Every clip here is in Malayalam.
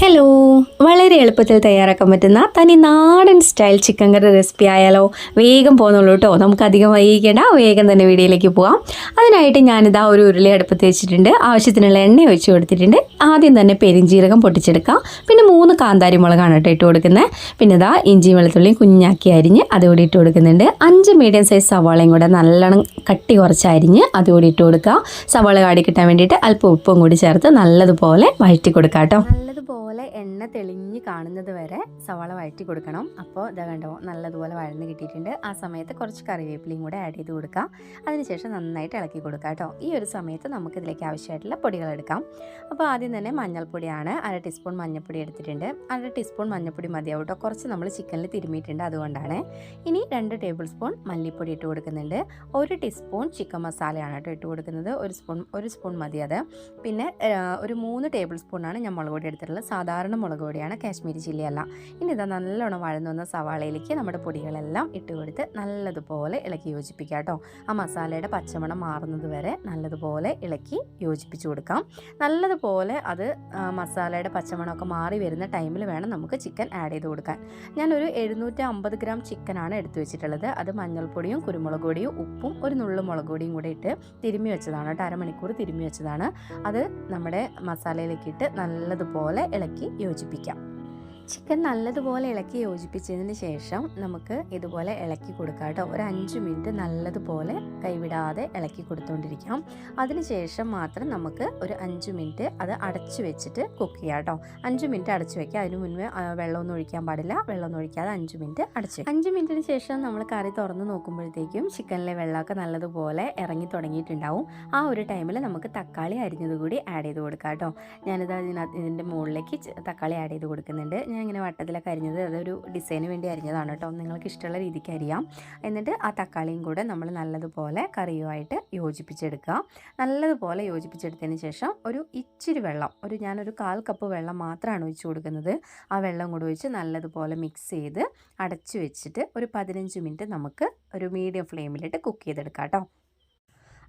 ഹലോ, വളരെ എളുപ്പത്തിൽ തയ്യാറാക്കാൻ പറ്റുന്ന തനി നാടൻ സ്റ്റൈൽ ചിക്കൻ കറി റെസിപ്പി ആയാലോ? വേഗം പോകുന്നുള്ളൂ കേട്ടോ. നമുക്ക് അധികം വൈകിക്കേണ്ട, വേഗം തന്നെ വീഡിയോയിലേക്ക് പോകാം. അതിനായിട്ട് ഞാനിതാ ഒരു ഉരുളി അടുപ്പത്ത് വെച്ചിട്ടുണ്ട്. ആവശ്യത്തിനുള്ള എണ്ണ ഒഴിച്ച് കൊടുത്തിട്ടുണ്ട്. ആദ്യം തന്നെ പെരിഞ്ജീരകം പൊട്ടിച്ചെടുക്കാം. പിന്നെ 3 കാന്താരി മുളകാണ് കേട്ടോ ഇട്ട് കൊടുക്കുന്നത്. പിന്നെ ഇതാ ഇഞ്ചിയും വെളുത്തുള്ളിയും കുഞ്ഞാക്കി അരിഞ്ഞ് അതുകൂടി ഇട്ട് കൊടുക്കുന്നുണ്ട്. 5 മീഡിയം സൈസ് സവാളയും കൂടെ നല്ലോണം കട്ടി കുറച്ച് അരിഞ്ഞ് അതുകൂടി ഇട്ട് കൊടുക്കുക. സവാള കാടി കിട്ടാൻ വേണ്ടിയിട്ട് അല്പം ഉപ്പും കൂടി ചേർത്ത് നല്ലതുപോലെ വഴറ്റി കൊടുക്കാം കേട്ടോ. നല്ലതുപോലെ എണ്ണ തെളിഞ്ഞ് കാണുന്നത് വരെ സവാള വഴറ്റി കൊടുക്കണം. അപ്പോൾ ഇതാ കണ്ടോ, നല്ലതുപോലെ വഴന്ന് കിട്ടിയിട്ടുണ്ട്. ആ സമയത്ത് കുറച്ച് കറിവേപ്പിലയും കൂടെ ആഡ് ചെയ്ത് കൊടുക്കുക. അതിനുശേഷം നന്നായിട്ട് ഇളക്കി കൊടുക്കുക കേട്ടോ. ഈ ഒരു സമയത്ത് നമുക്കിതിലേക്ക് ആവശ്യമായിട്ടുള്ള പൊടികൾ എടുക്കാം. അപ്പോൾ ആദ്യം തന്നെ മഞ്ഞൾപ്പൊടിയാണ്. 1/2 ടീസ്പൂൺ മഞ്ഞൾപ്പൊടി എടുത്തിട്ടുണ്ട്. 1/2 ടീസ്പൂൺ മഞ്ഞൾപ്പൊടി മതിയാവും കേട്ടോ. കുറച്ച് നമ്മൾ ചിക്കനിൽ തിരുമിയിട്ടുണ്ട്, അതുകൊണ്ടാണ്. ഇനി 2 ടേബിൾ സ്പൂൺ മല്ലിപ്പൊടി ഇട്ട് കൊടുക്കുന്നുണ്ട്. 1 ടീസ്പൂൺ ചിക്കൻ മസാലയാണ് കേട്ടോ ഇട്ട് കൊടുക്കുന്നത്. ഒരു സ്പൂൺ മതി അത്. പിന്നെ ഒരു 3 ടേബിൾ സ്പൂണാണ് ഞാൻ മുളക് പൊടി എടുത്തിട്ടുള്ളത്. സാധാരണ മുളക് പൊടിയാണ്, കാശ്മീരി ചില്ലി അല്ല. ഇനി ഇതാ നല്ലോണം വഴന്നു വന്ന സവാളയിലേക്ക് നമ്മുടെ പൊടികളെല്ലാം ഇട്ട് കൊടുത്ത് നല്ലതുപോലെ ഇളക്കി യോജിപ്പിക്കുക കേട്ടോ. ആ മസാലയുടെ പച്ചമണം മാറുന്നത് വരെ നല്ലതുപോലെ ഇളക്കി യോജിപ്പിച്ച് കൊടുക്കാം. നല്ലതുപോലെ അത് മസാലയുടെ പച്ചമണമൊക്കെ മാറി വരുന്ന ടൈമിൽ വേണം നമുക്ക് ചിക്കൻ ആഡ് ചെയ്ത് കൊടുക്കാൻ. ഞാനൊരു 750 ഗ്രാം ചിക്കനാണ് എടുത്തു വെച്ചിട്ടുള്ളത്. അത് മഞ്ഞൾപ്പൊടിയും കുരുമുളക് പൊടിയും ഉപ്പും ഒരു നുള്ളു മുളക് പൊടിയും കൂടെ ഇട്ട് തിരുമ്മി വെച്ചതാണ് കേട്ടോ. 1/2 മണിക്കൂർ തിരുമ്മി വെച്ചതാണ്. അത് നമ്മുടെ മസാലയിലേക്ക് ഇട്ട് നല്ലതുപോലെ ഇളക്കി യോജിപ്പിക്കാം. ചിക്കൻ നല്ലതുപോലെ ഇളക്കി യോജിപ്പിച്ചതിന് ശേഷം നമുക്ക് ഇതുപോലെ ഇളക്കി കൊടുക്കാം കേട്ടോ. ഒരു 5 മിനിറ്റ് നല്ലതുപോലെ കൈവിടാതെ ഇളക്കി കൊടുത്തുകൊണ്ടിരിക്കാം. അതിനുശേഷം മാത്രം നമുക്ക് ഒരു 5 മിനിറ്റ് അത് അടച്ചു വെച്ചിട്ട് കുക്ക് ചെയ്യാം കേട്ടോ. 5 മിനിറ്റ് അടച്ചു വെക്കുക. അതിന് മുൻപേ വെള്ളമൊന്നും ഒഴിക്കാൻ പാടില്ല. വെള്ളമൊന്നും ഒഴിക്കാതെ 5 മിനിറ്റ് അടച്ചു. 5 മിനിറ്റിന് ശേഷം നമ്മൾ കറി തുറന്ന് നോക്കുമ്പോഴത്തേക്കും ചിക്കനിലെ വെള്ളമൊക്കെ നല്ലതുപോലെ ഇറങ്ങി തുടങ്ങിയിട്ടുണ്ടാവും. ആ ഒരു ടൈമിൽ നമുക്ക് തക്കാളി അരിഞ്ഞത് കൂടി ആഡ് ചെയ്ത് കൊടുക്കാം കേട്ടോ. ഞാനിത് ഇതിൻ്റെ മുകളിലേക്ക് തക്കാളി ആഡ് ചെയ്ത് കൊടുക്കുന്നുണ്ട്. ഞാൻ ഇങ്ങനെ വട്ടത്തിലൊക്കെ അരിഞ്ഞത് അതൊരു ഡിസൈന് വേണ്ടി അരിഞ്ഞതാണ് കേട്ടോ. നിങ്ങൾക്ക് ഇഷ്ടമുള്ള രീതിക്ക് അരിയാം. എന്നിട്ട് ആ തക്കാളിയും കൂടെ നമ്മൾ നല്ലതുപോലെ കറിയുമായിട്ട് യോജിപ്പിച്ചെടുക്കുക. നല്ലതുപോലെ യോജിപ്പിച്ചെടുത്തതിന് ശേഷം ഒരു ഇച്ചിരി വെള്ളം, ഞാനൊരു 1/4 കപ്പ് വെള്ളം മാത്രമാണ് ഒഴിച്ച് കൊടുക്കുന്നത്. ആ വെള്ളം കൂടെ ഒഴിച്ച് നല്ലതുപോലെ മിക്സ് ചെയ്ത് അടച്ചു വെച്ചിട്ട് ഒരു 15 മിനിറ്റ് നമുക്ക് ഒരു മീഡിയം ഫ്ലെയിമിലിട്ട് കുക്ക് ചെയ്തെടുക്കാം കേട്ടോ.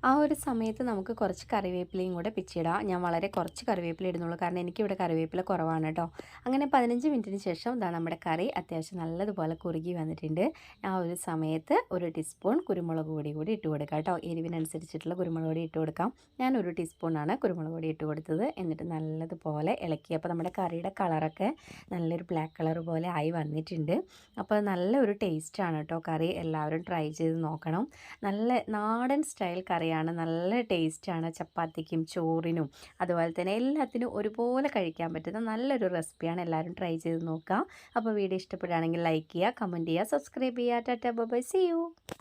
ആ ഒരു സമയത്ത് നമുക്ക് കുറച്ച് കറിവേപ്പിലയും കൂടെ പിച്ചിടാം. ഞാൻ വളരെ കുറച്ച് കറിവേപ്പില ഇടുന്നുള്ളൂ, കാരണം എനിക്കിവിടെ കറിവേപ്പില കുറവാണ് കേട്ടോ. അങ്ങനെ 15 മിനിറ്റിന് ശേഷം ഇതാ നമ്മുടെ കറി അത്യാവശ്യം നല്ലതുപോലെ കുറുകി വന്നിട്ടുണ്ട്. ആ ഒരു സമയത്ത് 1 ടീസ്പൂൺ കുരുമുളക് പൊടി കൂടി ഇട്ട് കൊടുക്കാം കേട്ടോ. എരിവിനനുസരിച്ചിട്ടുള്ള കുരുമുളക് പൊടി ഇട്ട് കൊടുക്കാം. ഞാൻ 1 ടീസ്പൂണാണ് കുരുമുളക് പൊടി ഇട്ട് കൊടുത്തത്. എന്നിട്ട് നല്ലതുപോലെ ഇളക്കി. അപ്പോൾ നമ്മുടെ കറിയുടെ കളറൊക്കെ നല്ലൊരു ബ്ലാക്ക് കളർ പോലെ ആയി വന്നിട്ടുണ്ട്. അപ്പോൾ നല്ലൊരു ടേസ്റ്റാണ് കേട്ടോ കറി. എല്ലാവരും ട്രൈ ചെയ്ത് നോക്കണം. നല്ല നാടൻ സ്റ്റൈൽ കറിയാണ്. നല്ല ടേസ്റ്റാണ്. ചപ്പാത്തിക്കും ചോറിനും അതുപോലെ തന്നെ എല്ലാത്തിനും ഒരുപോലെ കഴിക്കാൻ പറ്റുന്ന നല്ലൊരു റെസിപ്പിയാണ്. എല്ലാവരും ട്രൈ ചെയ്ത് നോക്കുക. അപ്പോൾ വീഡിയോ ഇഷ്ടപ്പെടുകയാണെങ്കിൽ ലൈക്ക് ചെയ്യുക, കമൻറ്റ് ചെയ്യുക, സബ്സ്ക്രൈബ് ചെയ്യുക. Tata bye bye, see U.